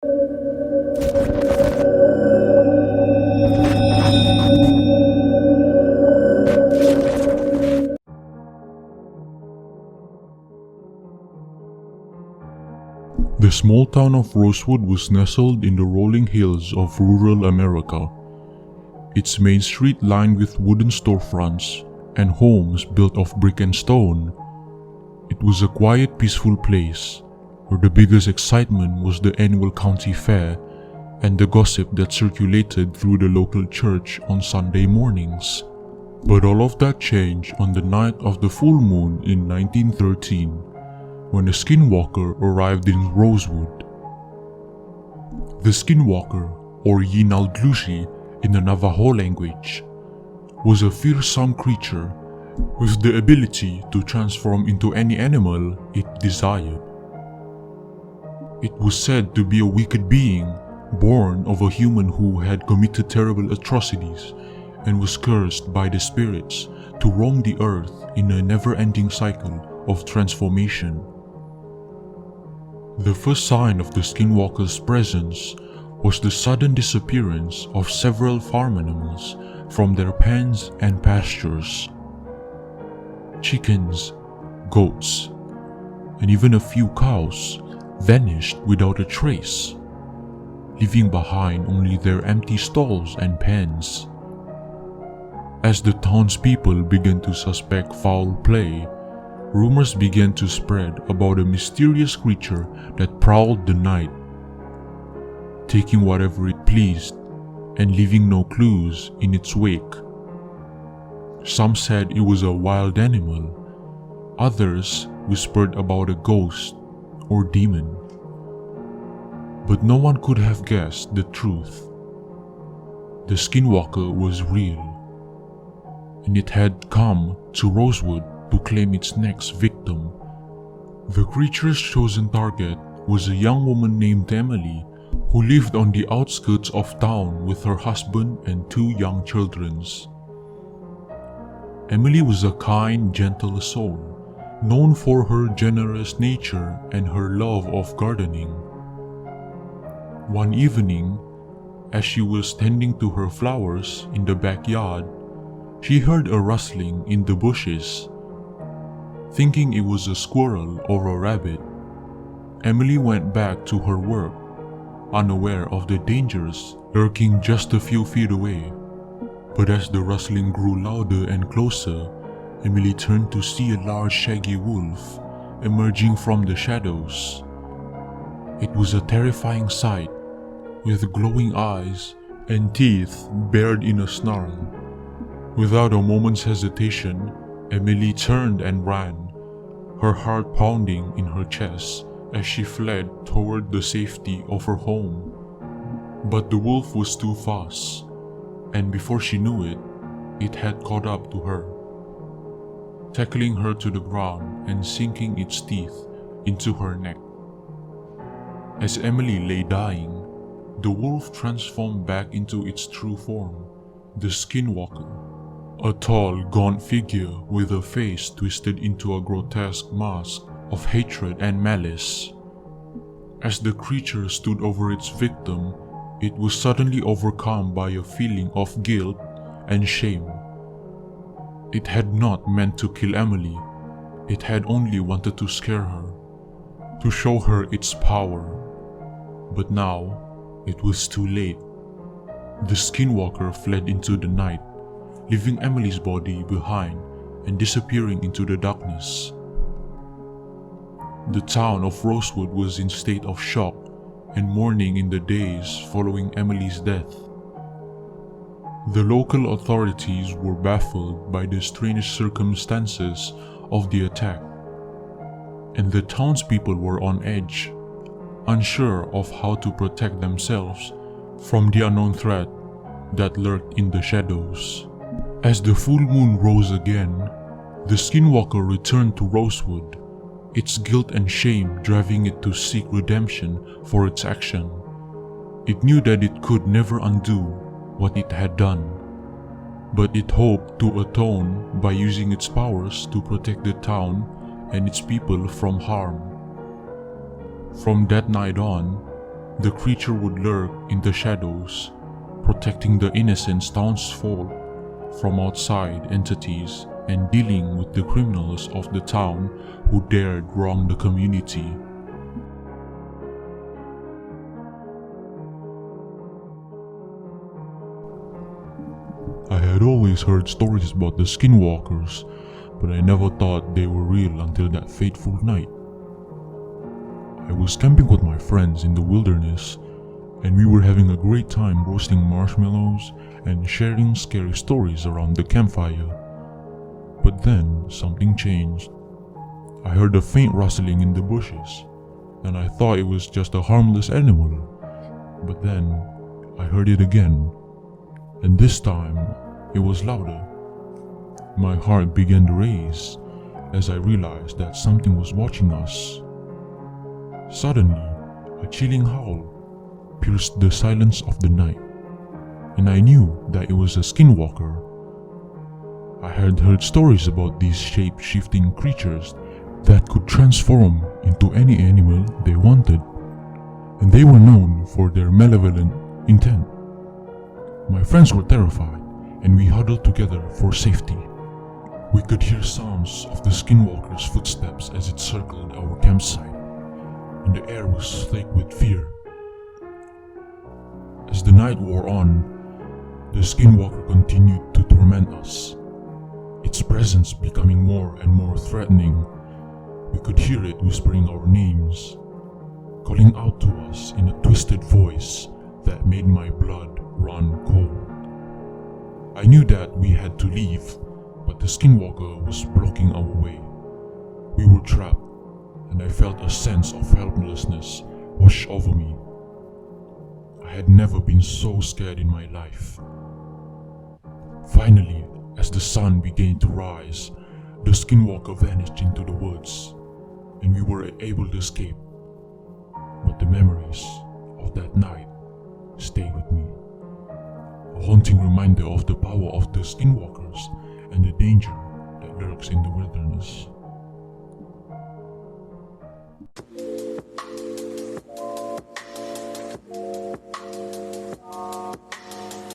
The small town of Rosewood was nestled in the rolling hills of rural America. Its main street lined with wooden storefronts and homes built of brick and stone. It was a quiet, peaceful place where the biggest excitement was the annual county fair and the gossip that circulated through the local church on Sunday mornings. But all of that changed on the night of the full moon in 1913, when a skinwalker arrived in Rosewood. The skinwalker, or Yinaldlushi in the Navajo language, was a fearsome creature with the ability to transform into any animal it desired. It was said to be a wicked being born of a human who had committed terrible atrocities and was cursed by the spirits to roam the earth in a never-ending cycle of transformation. The first sign of the skinwalker's presence was the sudden disappearance of several farm animals from their pens and pastures. Chickens, goats, and even a few cows vanished without a trace, leaving behind only their empty stalls and pens. As the townspeople began to suspect foul play, rumors began to spread about a mysterious creature that prowled the night, taking whatever it pleased and leaving no clues in its wake. Some said it was a wild animal, others whispered about a ghost or demon. But no one could have guessed the truth. The skinwalker was real, and it had come to Rosewood to claim its next victim. The creature's chosen target was a young woman named Emily, who lived on the outskirts of town with her husband and two young children. Emily was a kind, gentle soul, known for her generous nature and her love of gardening. One evening, as she was tending to her flowers in the backyard, she heard a rustling in the bushes. Thinking it was a squirrel or a rabbit, Emily went back to her work, unaware of the dangers lurking just a few feet away. But as the rustling grew louder and closer, Emily turned to see a large shaggy wolf emerging from the shadows. It was a terrifying sight, with glowing eyes and teeth bared in a snarl. Without a moment's hesitation, Emily turned and ran, her heart pounding in her chest as she fled toward the safety of her home. But the wolf was too fast, and before she knew it, it had caught up to her, tackling her to the ground and sinking its teeth into her neck. As Emily lay dying, the wolf transformed back into its true form, the skinwalker, a tall, gaunt figure with a face twisted into a grotesque mask of hatred and malice. As the creature stood over its victim, it was suddenly overcome by a feeling of guilt and shame. It had not meant to kill Emily. It had only wanted to scare her, to show her its power. But now, it was too late. The skinwalker fled into the night, leaving Emily's body behind and disappearing into the darkness. The town of Rosewood was in a state of shock and mourning in the days following Emily's death. The local authorities were baffled by the strange circumstances of the attack, and the townspeople were on edge, unsure of how to protect themselves from the unknown threat that lurked in the shadows. As the full moon rose again, the skinwalker returned to Rosewood, its guilt and shame driving it to seek redemption for its action. It knew that it could never undo what it had done, but it hoped to atone by using its powers to protect the town and its people from harm. From that night on, The creature would lurk in the shadows, protecting the innocent townsfolk from outside entities and dealing with the criminals of the town who dared wrong the community. I had always heard stories about the skinwalkers, but I never thought they were real until that fateful night. I was camping with my friends in the wilderness, and we were having a great time roasting marshmallows and sharing scary stories around the campfire. But then something changed. I heard a faint rustling in the bushes, and I thought it was just a harmless animal. But then I heard it again, and this time it was louder. My heart began to race as I realized that something was watching us. Suddenly, a chilling howl pierced the silence of the night, and I knew that it was a skinwalker. I had heard stories about these shape-shifting creatures that could transform into any animal they wanted, and they were known for their malevolent intent. My friends were terrified, and we huddled together for safety. We could hear sounds of the skinwalker's footsteps as it circled our campsite, and the air was thick with fear. As the night wore on, the skinwalker continued to torment us, its presence becoming more and more threatening. We could hear it whispering our names, calling out to us in a twisted voice that made my blood run cold. I knew that we had to leave, but the skinwalker was blocking our way. We were trapped, and I felt a sense of helplessness wash over me. I had never been so scared in my life. Finally, as the sun began to rise, the skinwalker vanished into the woods, and we were able to escape. But the memories of that night stay with me, a haunting reminder of the power of the skinwalkers and the danger that lurks in the wilderness.